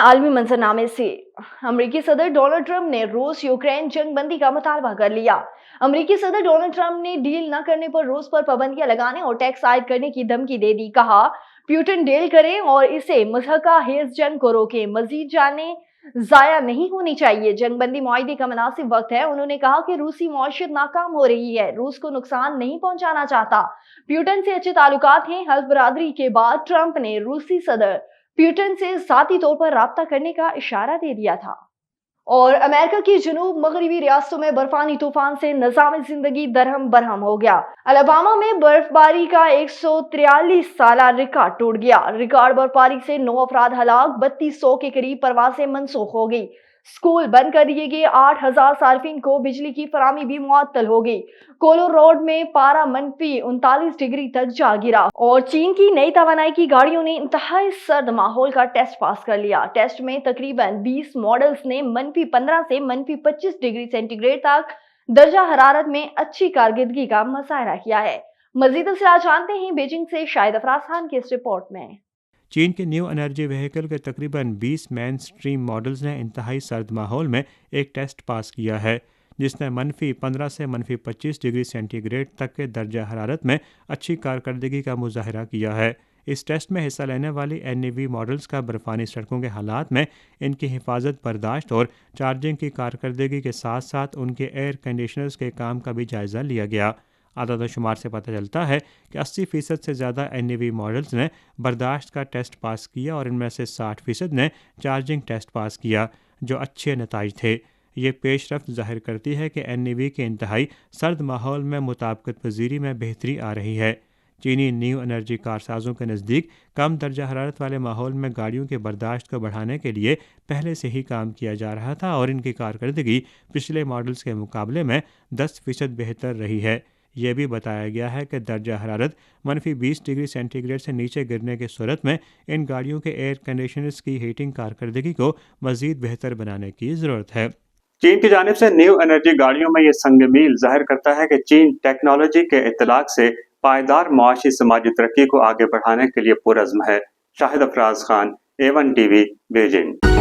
आलमी मंजरनामे से अमेरिकी सदर डोनाल्ड ट्रंप ने रूस यूक्रेन जंग बंदी का मुतालबा कर लिया। अमेरिकी सदर डोनाल्ड ट्रंप ने डील न करने पर रूस पर पाबंदियां लगाने और टैक्स आयद करने की धमकी दे दी। कहा, पुतिन डील करें और इसे मुज़हका हेज जंग को रोकें। मजीद जाने जाया नहीं होनी चाहिए। जंग बंदी मुआहदे का मुनासिब वक्त है। उन्होंने कहा कि रूसी मौशियत नाकाम हो रही है, रूस को नुकसान नहीं पहुंचाना चाहता। पुतिन से अच्छे ताल्लुकात हैं। हल्फ बरादरी के बाद ट्रंप ने रूसी सदर पुतिन से ज़ाती तौर पर राब्ता करने का इशारा दे दिया था। और अमेरिका की जनूब मगरबी रियासतों में बर्फानी तूफान से निज़ाम जिंदगी दरहम बरहम हो गया। अलाबामा में बर्फबारी का 143 साला रिकॉर्ड टूट गया। रिकॉर्ड बर्फबारी से 9 अफराद हलाक, 3200 के करीब परवासें मनसूख हो गई। स्कूल बंद कर दिए गए। 8000 सार्फिन को बिजली की फराहमी भी मुअत्तल हो गई। कोलोराडो में पारा -39 डिग्री तक जा गिरा। और चीन की नई तवानाई की गाड़ियों ने इंतहाई सर्द माहौल का टेस्ट पास कर लिया। टेस्ट में तकरीबन 20 मॉडल्स ने -15 से -25 डिग्री सेंटीग्रेड तक दर्जा हरारत में अच्छी कारकर्दगी का मुजाहरा किया है। मजीद तफसीलात जानते हैं बीजिंग से शाहिद अफराज खान की इस रिपोर्ट में। चीन के न्यू एनर्जी व्हीकल के तकरीबन 20 मेन स्ट्रीम मॉडल्स ने इंतहाई सर्द माहौल में एक टेस्ट पास किया है, जिसने -15 से -25 डिग्री सेंटीग्रेड तक के दर्जा हरारत में अच्छी कारकर्दगी का मुजाहरा किया है। इस टेस्ट में हिस्सा लेने वाली NEV मॉडल्स का बर्फानी सड़कों के हालात में इनकी हिफाजत बर्दाश्त और चार्जिंग की कारकर्दगी के साथ साथ उनके एयर कंडीशनर्स के काम का भी जायज़ा लिया गया। आदाद शुमार से पता चलता है कि 80% से ज़्यादा NEV मॉडल्स ने बर्दाश्त का टेस्ट पास किया और इनमें से 60% ने चार्जिंग टेस्ट पास किया, जो अच्छे नताइज थे। ये पेशरफ्त ज़ाहिर करती है कि NEV के इंतहाई सर्द माहौल में मुताबिकत पजीरी में बेहतरी आ रही है। चीनी न्यू एनर्जी कारसाजों के नज़दीक कम दर्जा हरारत वाले माहौल में गाड़ियों के बर्दाश्त को बढ़ाने के लिए पहले से ही काम किया जा रहा था और इनकी कारकर्दगी पिछले मॉडल्स के मुकाबले में 10% बेहतर रही है। यह भी बताया गया है कि दर्जा हरारत -20 डिग्री सेंटीग्रेड से नीचे गिरने की सूरत में इन गाड़ियों के एयर कंडीशनर्स की हीटिंग कारकर्दगी को मज़ीद बेहतर बनाने की ज़रूरत है। चीन की जानिब से न्यू एनर्जी गाड़ियों में यह संग मील जाहिर करता है कि चीन टेक्नोलॉजी के इत्तलाक से पायदार मुआशी समाजी तरक्की को आगे बढ़ाने के लिए पुरज़्म है। Shahid Afraz Khan, A1 TV, Beijing.